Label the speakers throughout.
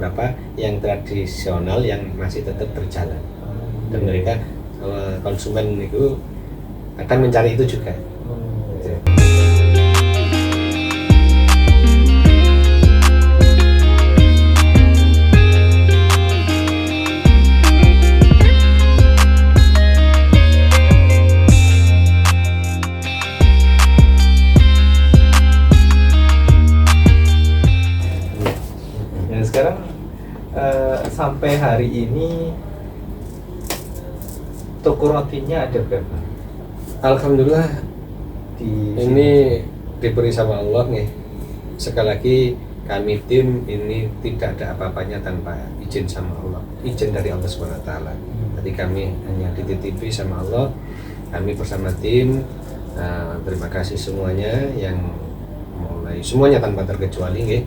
Speaker 1: beberapa yang tradisional yang masih tetap berjalan dan mereka konsumen itu akan mencari itu juga. Gitu.
Speaker 2: Ya sekarang sampai hari ini toko rotinya ada berapa?
Speaker 1: Alhamdulillah
Speaker 2: Di
Speaker 1: ini diberi sama Allah nih. Sekali lagi kami tim ini tidak ada apa-apanya tanpa izin sama Allah, izin dari Allah SWT. Tadi kami hanya dititipi sama Allah, kami bersama tim. Terima kasih semuanya yang mulai semuanya tanpa terkecuali nih,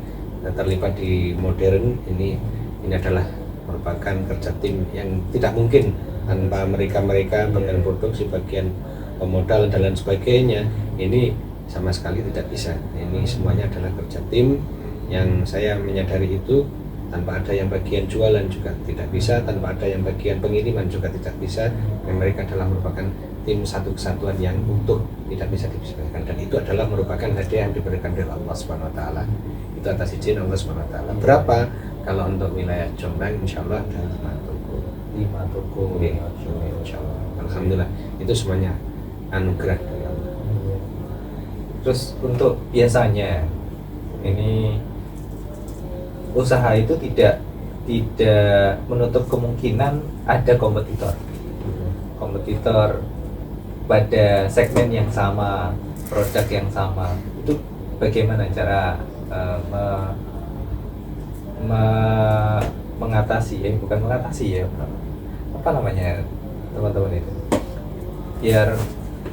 Speaker 1: terlibat di modern ini adalah merupakan kerja tim yang tidak mungkin tanpa mereka bagian produksi, bagian pemodal dan lain sebagainya. Ini sama sekali tidak bisa. Ini semuanya adalah kerja tim yang saya menyadari itu. Tanpa ada yang bagian jualan juga tidak bisa, tanpa ada yang bagian pengiriman juga tidak bisa. Dan mereka adalah merupakan tim satu kesatuan yang utuh, tidak bisa dipisahkan. Dan itu adalah merupakan hadiah yang diberikan dari Allah Subhanahu Wa Taala. Itu atas izin Allah Subhanahu Wa Taala. Berapa? Kalau untuk wilayah Jombang, insya Allah ada 5 toko.
Speaker 2: 5 toko.
Speaker 1: Insya Allah. Alhamdulillah. Itu semuanya anugerah dari Allah.
Speaker 2: Terus untuk biasanya ini usaha itu tidak menutup kemungkinan ada kompetitor pada segmen yang sama, produk yang sama. Itu bagaimana cara mengatasi bukan mengatasi ya, apa namanya teman-teman itu,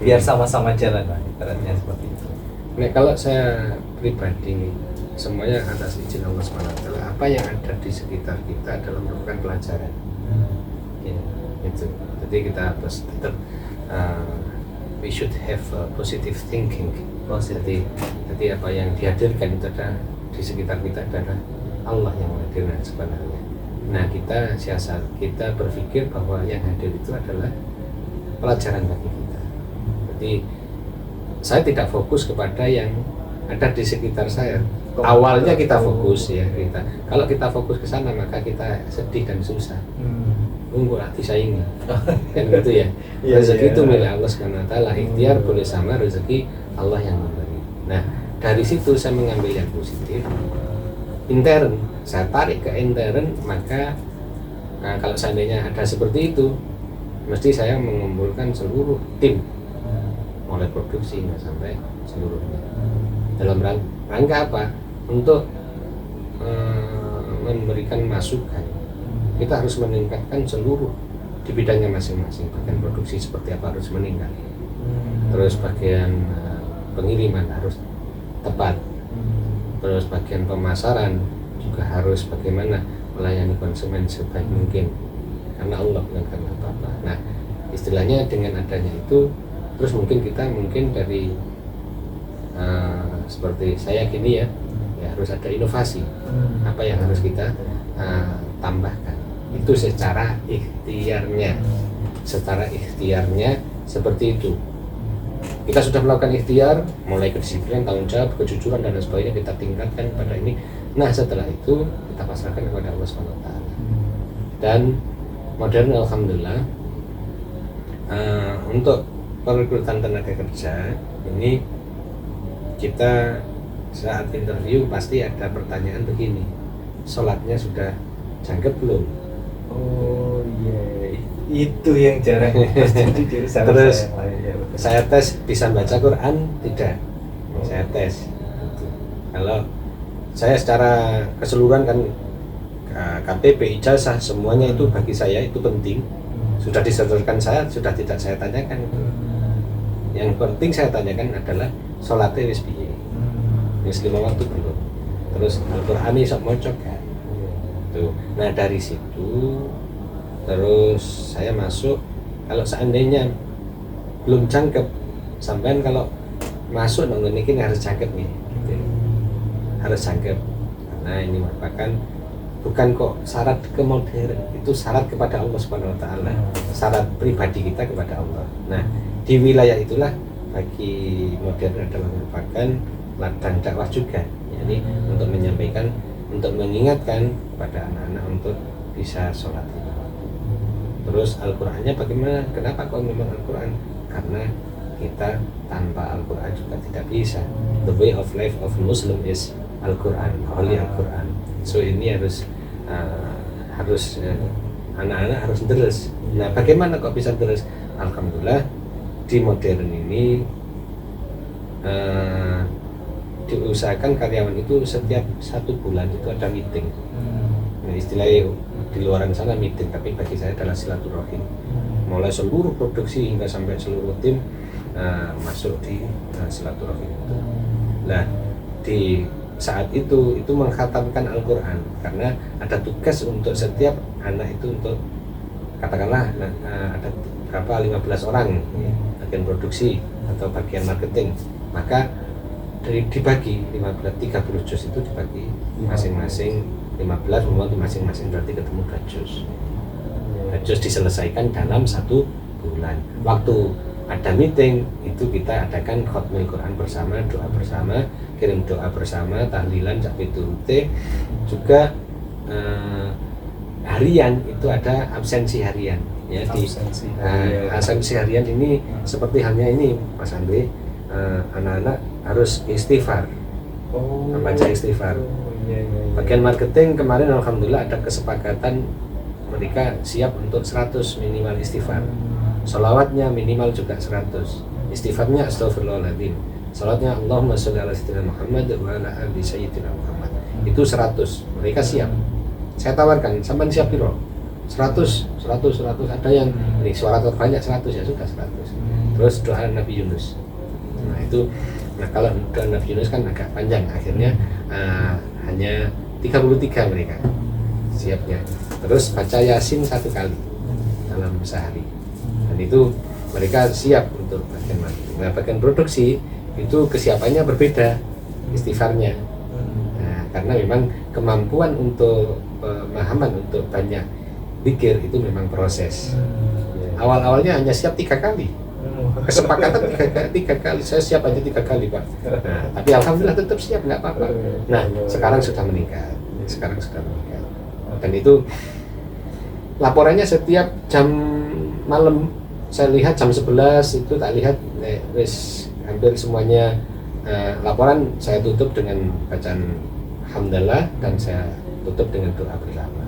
Speaker 2: biar sama-sama jalan lah, ibaratnya seperti itu.
Speaker 1: Nah, kalau saya pribadi semuanya atas izin Allah SWT. Apa yang ada di sekitar kita adalah merupakan pelajaran. Itu. Jadi kita harus tetap we should have positive thinking. Jadi apa yang dihadirkan itu ada di sekitar kita adalah Allah yang menghadirkan sebenarnya. Nah, kita berpikir bahwa yang hadir itu adalah pelajaran bagi kita. Jadi saya tidak fokus kepada yang ada di sekitar saya. Awalnya kita fokus ya kita. Kalau kita fokus ke sana maka kita sedih dan susah. Lah disaingi. Kan gitu ya. Rezeki itu milik Allah Subhanahu Wa Taala. Ikhtiar boleh sama, rezeki Allah yang memberi. Nah, dari situ saya mengambil yang positif. Intern, saya tarik ke intern, maka kalau seandainya ada seperti itu, mesti saya mengumpulkan seluruh tim, mulai produksi sampai seluruhnya. Dalam rangka apa? Untuk memberikan masukan. Kita harus meningkatkan seluruh di bidangnya masing-masing. Bagian produksi seperti apa harus meningkat. Terus bagian pengiriman harus tepat. Terus bagian pemasaran juga harus bagaimana melayani konsumen sebaik mungkin. Karena Allah bukan karena apa-apa. Nah, istilahnya dengan adanya itu, terus mungkin dari seperti saya gini ya harus ada inovasi. Apa yang harus kita tambahkan? Itu secara ikhtiarnya seperti itu. Kita sudah melakukan ikhtiar, mulai kedisiplinan, tanggung jawab, kejujuran dan sebagainya kita tingkatkan pada ini. Nah, setelah itu kita pasrahkan kepada Allah SWT. Dan modern alhamdulillah untuk perekrutan tenaga kerja ini kita saat interview pasti ada pertanyaan begini, sholatnya sudah jangkep belum?
Speaker 2: Oh iya, itu yang jarang terjadi di usaha
Speaker 1: terus
Speaker 2: yang lain ya.
Speaker 1: Saya tes bisa baca Quran tidak? Saya tes. Kalau saya secara keseluruhan kan KTP, ijazah semuanya itu bagi saya itu penting. Sudah disodorkan saya, sudah tidak saya tanyakan itu. Yang penting saya tanyakan adalah sholatnya wis piye? Wis 5 waktu belum? Terus Al-Qur'an sok mocok kan? Tuh. Nah, dari situ terus saya masuk. Kalau seandainya belum jangkep, sampean kalau masuk nongol ini harus jangkep nih gitu. Harus jangkep karena ini merupakan bukan kok syarat ke modern, itu syarat kepada Allah Subhanahu wa taala, syarat pribadi kita kepada Allah. Nah, di wilayah itulah bagi modern adalah merupakan ladang dakwah juga. Jadi untuk menyampaikan, untuk mengingatkan kepada anak-anak untuk bisa sholat. Terus Al-Qur'annya bagaimana? Kenapa kok memang Al-Qur'an? Karena kita tanpa Al-Qur'an juga tidak bisa. The way of life of Muslim is Al-Qur'an, only Al-Qur'an. So ini harus anak-anak harus deres. Nah, bagaimana kok bisa deres? Alhamdulillah di modern ini diusahakan karyawan itu setiap 1 bulan itu ada meeting. Nah, istilahnya di luaran sana meeting, tapi bagi saya adalah silaturahim. Mulai seluruh produksi hingga sampai seluruh tim masuk di silaturahim itu. Nah, di saat itu mengkhatamkan Al-Qur'an, karena ada tugas untuk setiap anak itu untuk katakanlah ada berapa 15 orang bagian produksi atau bagian marketing, maka dibagi 30 juz itu dibagi masing-masing 15 membantu masing-masing, berarti ketemu 2 juz. 2 juz diselesaikan dalam 1 bulan. Waktu ada meeting itu kita adakan khotmil Quran bersama, doa bersama, kirim doa bersama, tahlilan, capitute, juga harian itu ada absensi harian. Ya, absensi harian ini seperti halnya ini Mas Andre, anak-anak harus istighfar, membaca istighfar. Bagian marketing kemarin alhamdulillah ada kesepakatan mereka siap untuk 100 minimal istighfar. Sholawatnya minimal juga 100. Istighfarnya astagfirullahaladzim. Sholawatnya Allahumma sholli ala sayyidina Muhammad wa ala ali sayyidina Muhammad. Itu 100. Mereka siap. Saya tawarkan, sampai siap piro? 100. Ada yang ini suara terbanyak 100, ya sudah 100. Terus doa Nabi Yunus. Nah kalau doa Nabi Yunus kan agak panjang, akhirnya hanya 33 mereka siapnya. Terus baca Yasin 1 kali dalam sehari. Dan itu mereka siap untuk bagian marketing. Nah, bagian produksi itu kesiapannya berbeda istighfarnya. Nah, karena memang kemampuan untuk pemahaman untuk banyak zikir itu memang proses. Awal-awalnya hanya siap 3 kali. Kesepakatan 3 kali, saya siap aja 3 kali Pak. Nah, tapi alhamdulillah tetap siap, nggak apa-apa. Nah, sekarang sudah meningkat. Dan itu laporannya setiap jam malam. Saya lihat jam 11 itu tak lihat hampir semuanya laporan saya tutup dengan bacaan hamdalah dan saya tutup dengan doa bersama.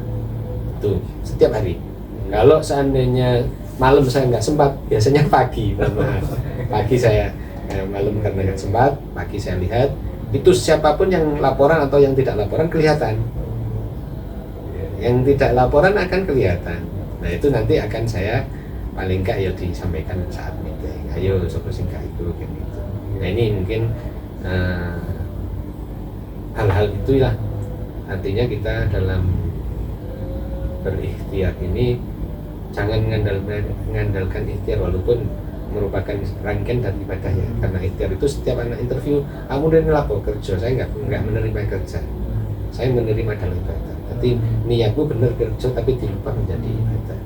Speaker 1: Itu setiap hari. Kalau seandainya malam saya nggak sempat, biasanya pagi. Pagi saya malam karena nggak sempat, pagi saya lihat itu siapapun yang laporan atau yang tidak laporan kelihatan. Yang tidak laporan akan kelihatan. Nah itu nanti akan saya paling enggak ya disampaikan saat meeting. Ayo sopo sing gak itu gitu. Nah ini mungkin hal-hal itulah artinya kita dalam berikhtiar ini jangan mengandalkan ikhtiar walaupun merupakan rangkaian dari ibadahnya. Karena ikhtiar itu setiap anak interview, kamu dari lapor kerja, saya nggak menerima kerja, saya menerima dalam ibadah. Tapi niatku benar kerja tapi dilupa menjadi ibadah.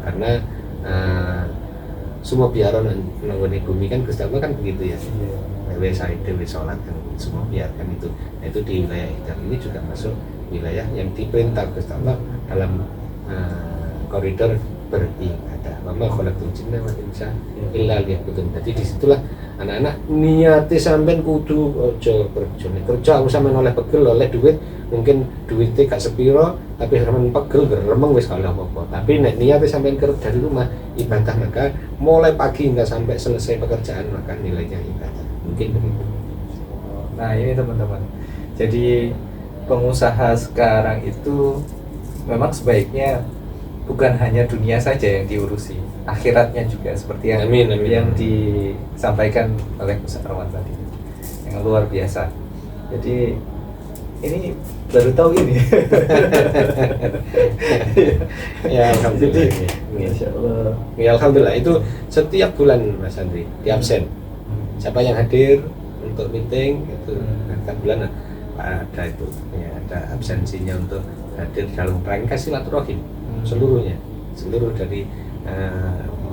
Speaker 1: Karena semua biaran nanggung bumi kan Gusti Allah kan begitu ya. Dewe saya dewe sholat kan semua biarkan itu. Nah, itu di wilayah ikhtiar ini juga masuk wilayah yang diperintah Gusti Allah dalam koridor beribadah. Mama khalaqtul jinna wal insa illa liya'budun. Jadi disitulah anak-anak niate sampean kudu aja kerja usah men oleh pegel oleh duit, mungkin duitnya gak sepiro tapi sampean pegel geremeng wis kalau apa-apa. Tapi nek niate sampean kerja dari rumah ibadah, maka mulai pagi hingga sampai selesai pekerjaan maka nilainya ibadah. Mungkin begitu.
Speaker 2: Nah, ini teman-teman. Jadi pengusaha sekarang itu memang sebaiknya bukan hanya dunia saja yang diurusi, akhiratnya juga seperti yang yang disampaikan oleh Ustaz Arwan tadi, yang luar biasa. Jadi ini baru tahu ini.
Speaker 1: Ya alhamdulillah.
Speaker 2: Insyaallah.
Speaker 1: Ya alhamdulillah itu setiap bulan Mas Andri di absen. Siapa yang hadir untuk meeting itu setiap bulan ada itu ya, ada absensinya untuk hadir dalam rangka silaturahim seluruhnya, seluruh dari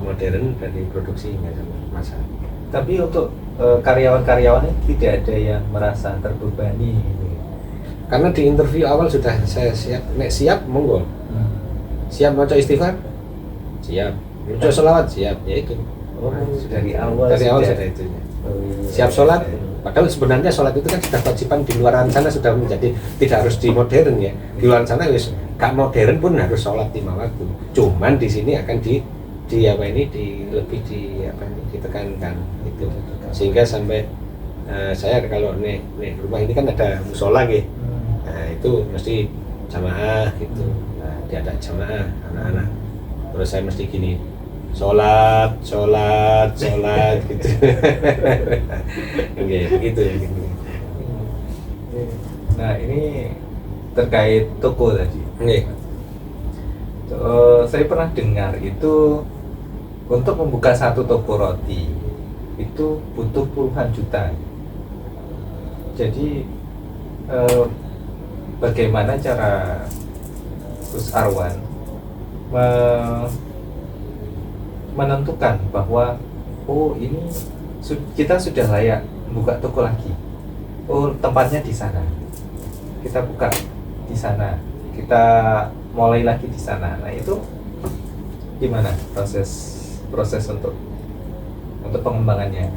Speaker 1: modern dari produksi hingga masa.
Speaker 2: Tapi untuk karyawan-karyawannya tidak ada yang merasa terbebani gitu.
Speaker 1: Karena di interview awal sudah saya siap, siap monggo, siap maca istighfar, siap maca sholawat, siap, ya itu.
Speaker 2: Dari awal
Speaker 1: sudah itu. Siap sholat, padahal sebenarnya sholat itu kan sudah kewajiban di luar sana, sudah menjadi tidak harus di modern ya. Di luar sana wis gak modern pun harus sholat 5 waktu. Cuman di sini akan di apa ini lebih ditekankan itu, sehingga sampai saya kalau nih rumah ini kan ada musola gitu. Nah itu mesti jamaah gitu. Nah diajak jamaah anak-anak. Terus saya mesti gini, sholat gitu. Oke, begitu.
Speaker 2: Nah ini terkait toko tadi. Saya pernah dengar itu untuk membuka satu toko roti itu butuh puluhan juta. Jadi bagaimana cara Gus Arwan menentukan bahwa ini kita sudah layak membuka toko lagi, tempatnya di sana, kita buka di sana, kita mulai lagi di sana. Nah itu gimana proses untuk pengembangannya?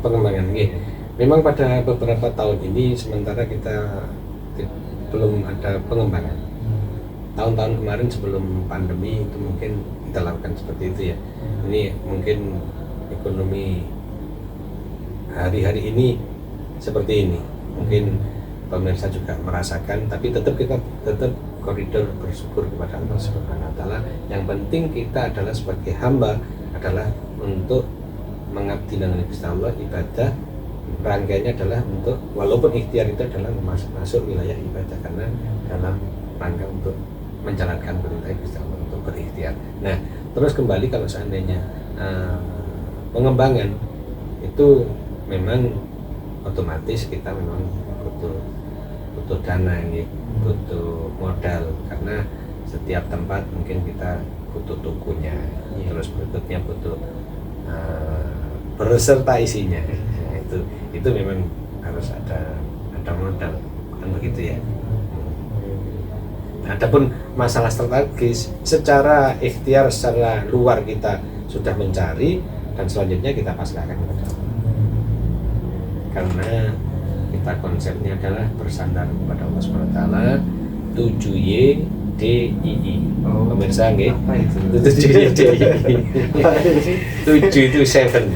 Speaker 1: Iya. Memang pada beberapa tahun ini sementara kita belum ada pengembangan. Tahun-tahun kemarin sebelum pandemi itu mungkin kita lakukan seperti itu ya. Ini mungkin ekonomi hari-hari ini seperti ini. Mungkin pemirsa juga merasakan, tapi tetap koridor bersyukur kepada Allah Subhanahu wa taala. Yang penting kita adalah sebagai hamba adalah untuk mengabdi dengan Gusti Allah, ibadah rangkaiannya adalah untuk, walaupun ikhtiar itu adalah masuk wilayah ibadah karena dalam rangka untuk menjalankan perintah Gusti Allah untuk berikhtiar. Nah, terus kembali kalau seandainya pengembangan itu memang otomatis kita memang butuh dana ini, butuh modal, karena setiap tempat mungkin kita butuh tokonya, terus berikutnya butuh berserta isinya. Nah, itu memang harus ada modal, kan begitu ya. Adapun masalah strategis, secara ikhtiar, secara luar kita sudah mencari, dan selanjutnya kita pasrahkan kepada Allah. Karena kita konsepnya adalah bersandar kepada Allah SWT. 7YDII. Pemirsa nggih. 7YDII. 7 itu 7.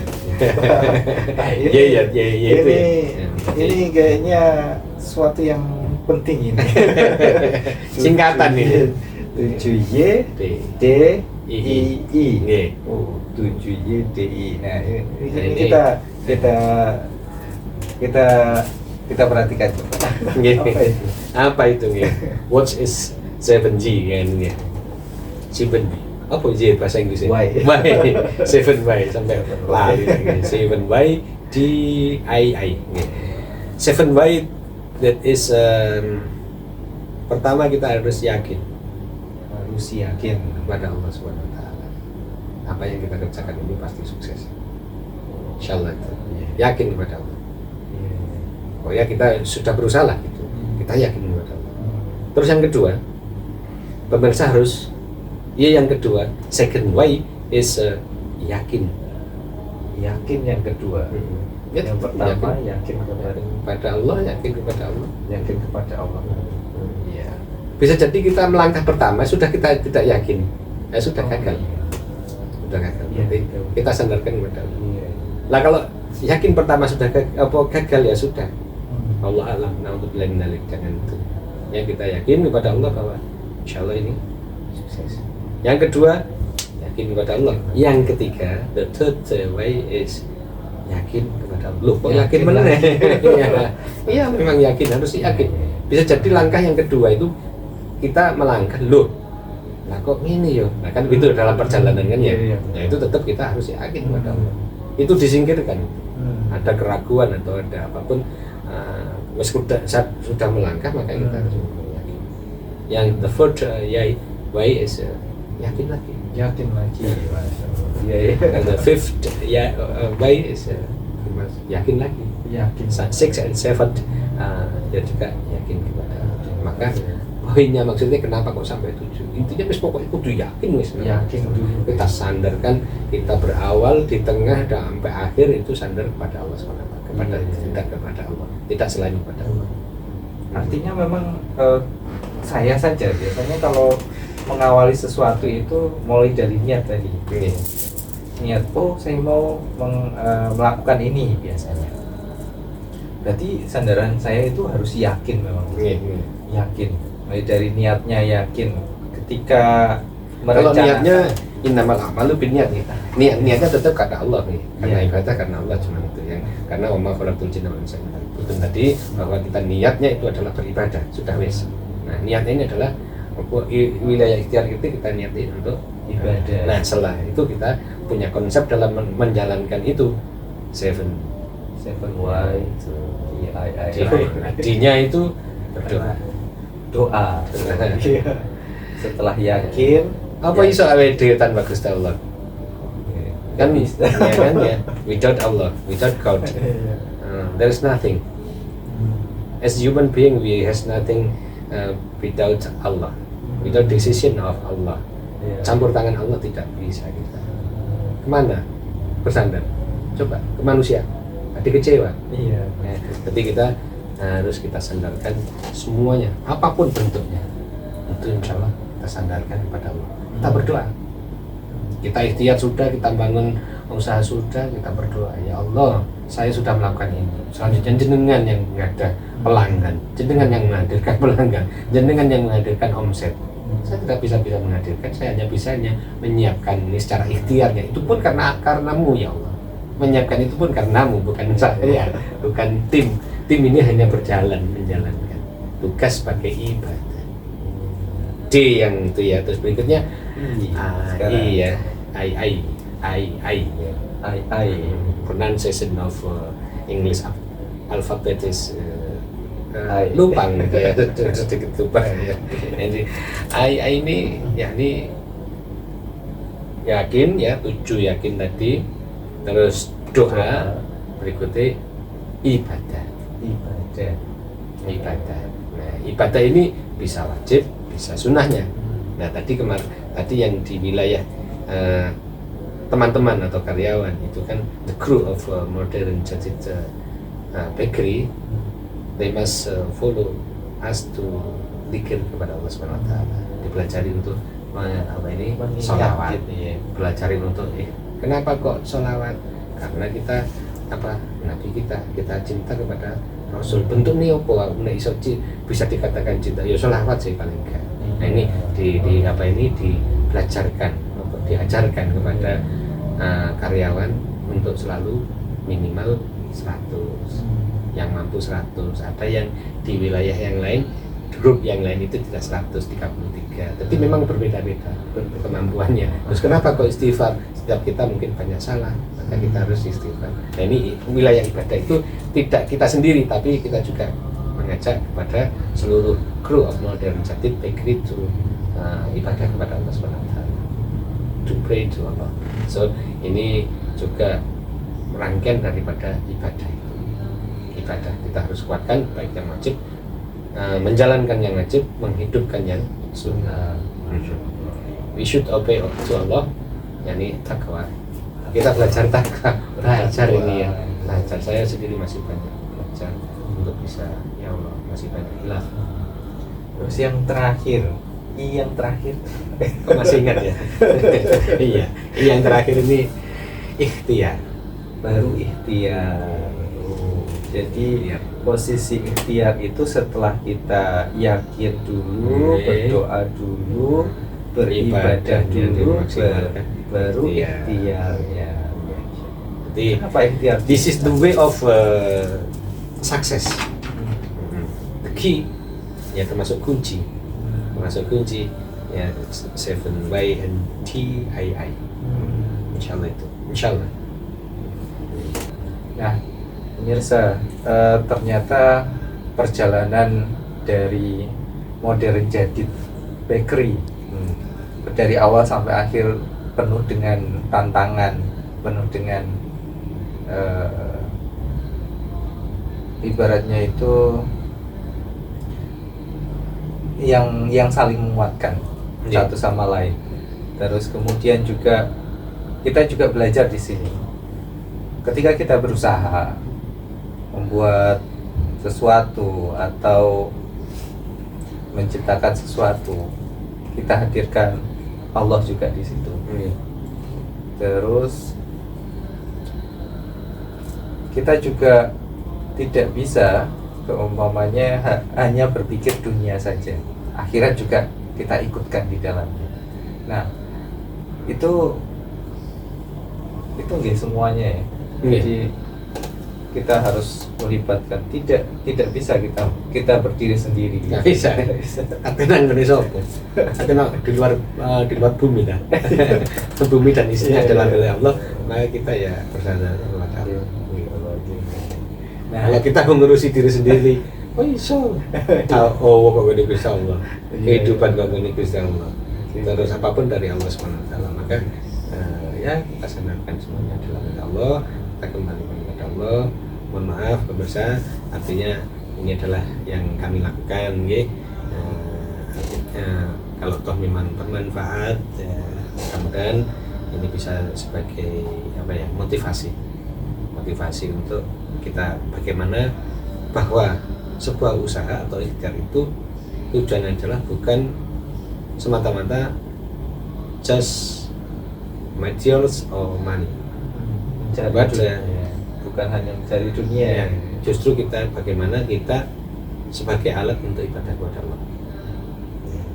Speaker 1: Iya itu ya.
Speaker 2: Ini kayaknya sesuatu yang penting ini.
Speaker 1: Singkatan ini.
Speaker 2: 7YDII. 7YDI. Nah, ini kita perhatikan.
Speaker 1: Apa itu nggih? What is 7G kan nggih? 7 apa J bahasa Inggrisnya?
Speaker 2: Y.
Speaker 1: 7Y sampai lari lagi. 7Y DII. 7Y that is pertama kita harus yakin kepada Allah Subhanahu wa taala. Apa yang kita kerjakan ini pasti sukses. Insyaallah itu. Yakin kepada Allah. Oh ya, kita sudah berusaha lah gitu. Kita yakin kepada Allah. Terus yang kedua, pemirsa harus yang kedua, second way is yakin
Speaker 2: yang kedua. Yang pertama yakin kepada Allah,
Speaker 1: yakin kepada Allah.
Speaker 2: Ya.
Speaker 1: Bisa jadi kita melangkah pertama sudah kita tidak yakin, sudah gagal.
Speaker 2: Ya,
Speaker 1: kita sandarkan kepada Allah. Lah kalau yakin pertama sudah gagal ya sudah. Allah alam, naudzubillah min dzalik, jangan itu. Yang kita yakin kepada Allah bahwa insyaallah ini sukses. Yang kedua, yakin kepada Allah. Yang ketiga, the third way is yakin kepada Allah. Loh, kok yakin benar ya? Iya, memang yakin, harus yakin. Bisa jadi langkah yang kedua itu kita melangkah, loh, lah kok ini yo? Nah kan gitu dalam perjalanan kan ya. Nah itu tetap kita harus yakin kepada Allah. Itu disingkirkan. Ada keraguan atau ada apapun, sudah melangkah maka kita harus yakin. Yang the fourth way is yakin lagi.
Speaker 2: Yakin lagi. Masya Allah. Iya, iya.
Speaker 1: And the fifth way is yakin lagi.
Speaker 2: Yakin.
Speaker 1: Six and seven ya juga yakin kepada Allah. Maka poinnya maksudnya kenapa kok sampai 7? Intinya wis pokoknya kudu yakin wis.
Speaker 2: Yakin dulu.
Speaker 1: Kita sandarkan, kita berawal, di tengah dan sampai akhir itu sandar kepada Allah SWT, kepada tidak kepada Allah, tidak selain kepada Allah.
Speaker 2: Artinya memang saya saja biasanya kalau mengawali sesuatu itu mulai dari niat tadi. Niat, oh saya mau melakukan ini biasanya. Berarti sandaran saya itu harus yakin memang. Yakin. Mulai dari niatnya yakin. Ketika
Speaker 1: Kalau
Speaker 2: merencanakan.
Speaker 1: niatnya innamal a'malu binniyat nih. Niatnya tetap karena Allah nih. Karena ibadah karena Allah cuma itu yang karena wa ma khalaqtul jinna wal insa illa liya'budun tadi bahwa kita niatnya itu adalah beribadah, sudah wis. Nah, niatnya ini adalah wilayah ikhtiar kita niatin untuk
Speaker 2: ibadah.
Speaker 1: Nah, setelah itu kita punya konsep dalam menjalankan itu seven
Speaker 2: why
Speaker 1: D-nya itu berdoa.
Speaker 2: Doa. Setelah yakin
Speaker 1: Apa iso awede tanpa Gusti Allah? Kan
Speaker 2: bisa.
Speaker 1: Ya kan ya. Without Allah, without God, there is nothing. As human being, we has nothing without Allah, without decision of Allah. Campur tangan Allah tidak bisa kita. Kemana? Bersandar. Coba ke manusia. Ada kecewa.
Speaker 2: Iya.
Speaker 1: Tapi kita harus kita sandarkan semuanya, apapun bentuknya. Itu insya Allah kita sandarkan kepada Allah. Kita berdoa. Kita ikhtiar sudah, kita bangun usaha sudah, kita berdoa. Ya Allah, saya sudah melakukan ini. Selanjutnya jenengan yang ada pelanggan, jenengan yang menghadirkan pelanggan, jenengan yang menghadirkan omset. Saya tidak bisa menghadirkan, saya hanya bisanya menyiapkan ini secara ikhtiarnya. Itu pun karenamu ya Allah. Menyiapkan itu pun karenamu, bukan saya, bukan tim. Tim ini hanya berjalan menjalankan tugas sebagai ibadah. D yang itu ya, terus berikutnya iya, I pronunciation of English alphabet is lupa gitu ya, sedikit lupa ya. Jadi I ini yakni yakin ya, 7 yakin tadi, terus doa, berikutnya ibadah. Nah, ibadah ini bisa wajib, bisa sunnahnya. Nah, tadi yang di wilayah teman-teman atau karyawan itu kan the crew of modern jadid bakery, they must follow us to zikir kepada Allah SWT. Dipelajari untuk sholawat, pelajari untuk kenapa kok sholawat? Karena kita Nabi kita cinta kepada Rasul. Bentuk nih apa? Bisa dikatakan cinta. Ya sholawat sih paling enggak. Nah ini dipelajarkan, diajarkan kepada karyawan untuk selalu minimal 100, yang mampu 100. Ada yang di wilayah yang lain, grup yang lain itu tidak 133. Tapi memang berbeda-beda kemampuannya. Terus kenapa kok istighfar? Setiap kita mungkin banyak salah, maka kita harus istighfar. Nah ini wilayah ibadah itu tidak kita sendiri, tapi kita juga mengajak kepada seluruh crew of modern jadid bakery to ibadah kepada Allah SWT, to pray to Allah. So ini juga rangkaian daripada ibadah itu. Ibadah kita harus kuatkan, baik yang wajib, menjalankan yang wajib, menghidupkan yang sunnah. We should obey to Allah, yakni takwa. Kita belajar takwa, belajar ini ya, belajar. Saya sendiri masih banyak belajar untuk bisa, ya Allah, masih banyak hilaf.
Speaker 2: Terus yang terakhir,
Speaker 1: Kok masih ingat ya? Iya, yang terakhir ini ikhtiar.
Speaker 2: Baru ikhtiar. Jadi posisi ikhtiar itu setelah kita yakin dulu, berdoa dulu, beribadah dulu, baru ikhtiarnya.
Speaker 1: Jadi
Speaker 2: apa ikhtiar?
Speaker 1: This is the way of success. The key, ya termasuk kunci. Ya 7Y and TII. Insyaallah itu. Insyaallah.
Speaker 2: Nah, pemirsa, ternyata perjalanan dari modern jadid bakery dari awal sampai akhir penuh dengan tantangan, penuh dengan ibaratnya itu yang saling menguatkan satu sama lain. Terus kemudian juga kita juga belajar di sini. Ketika kita berusaha membuat sesuatu atau menciptakan sesuatu, kita hadirkan Allah juga di situ. Terus kita juga tidak bisa keumpamanya hanya berpikir dunia saja, akhirat juga kita ikutkan di dalamnya. Nah, itu nggak semuanya ya. Jadi kita harus melibatkan, tidak bisa kita berdiri sendiri.
Speaker 1: Nggak bisa. Katanya Indonesia apa? Katanya di luar bumi kan. Bumi dan isinya adalah milik Allah. Maka kita ya bersandar kepada Allah. Nah, kalau kita mengurusi diri sendiri, iso. Kok gini Gusti Allah. Kehidupan kok gini Gusti Allah. Terus apapun dari Allah SWT. Maka ya kita sandarkan semuanya adalah milik Allah. Kita kembalikan kepada Allah. Mohon maaf pemirsa, artinya ini adalah yang kami lakukan, kalau toh memang bermanfaat, mudah-mudahan ini bisa sebagai motivasi untuk kita bagaimana bahwa sebuah usaha atau ikhtiar itu tujuannya adalah bukan semata-mata just materials or money,
Speaker 2: bukan hanya mencari dunia.
Speaker 1: Ya, justru kita bagaimana kita sebagai alat untuk ibadah kepada Allah,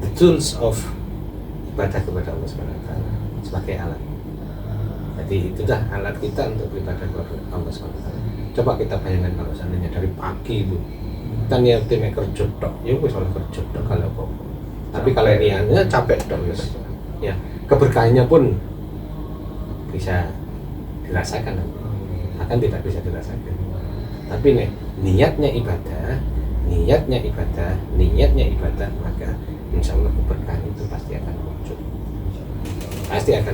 Speaker 1: the tools of ibadah kepada Allah SWT sebagai alat. Jadi itulah alat kita untuk beribadah kepada Allah SWT. Coba kita bayangkan kalau seandainya dari pagi itu kita niatnya kerja tok, ya wis oleh kerja tok kalau apa. Tapi kalau niatnya capek tok ya keberkahannya pun bisa dirasakan, akan tidak bisa dirasakan. Tapi nih niatnya ibadah, maka insya Allah keberkahan itu pasti akan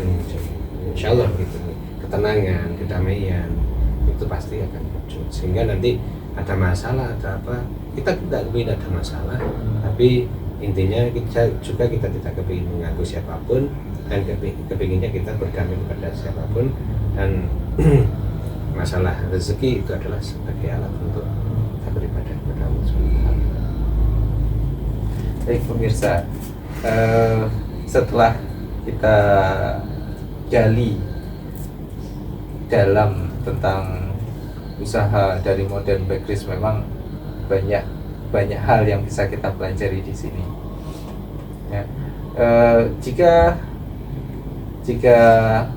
Speaker 1: muncul, insya Allah gitu. Ketenangan, kedamaian itu pasti akan muncul, sehingga nanti ada masalah, ada apa, kita tidak ingin ada masalah, tapi intinya kita tidak kepingin mengaku siapapun, dan kepinginnya kita berdamai kepada siapapun, dan masalah rezeki itu adalah sebagai alat untuk kita beribadah kepada Allah SWT.
Speaker 2: Baik pemirsa, setelah kita gali dalam tentang usaha dari Modern Bakeries, memang banyak hal yang bisa kita pelajari di sini. Ya, jika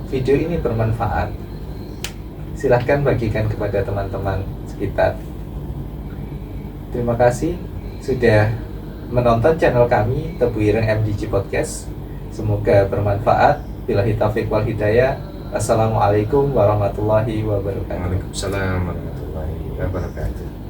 Speaker 2: video ini bermanfaat, silahkan bagikan kepada teman-teman sekitar. Terima kasih sudah menonton channel kami Tebu Ireng MDG Podcast. Semoga bermanfaat. Billahi taufiq wal hidayah. Assalamualaikum warahmatullahi wabarakatuh.
Speaker 1: Waalaikumsalam warahmatullahi wabarakatuh.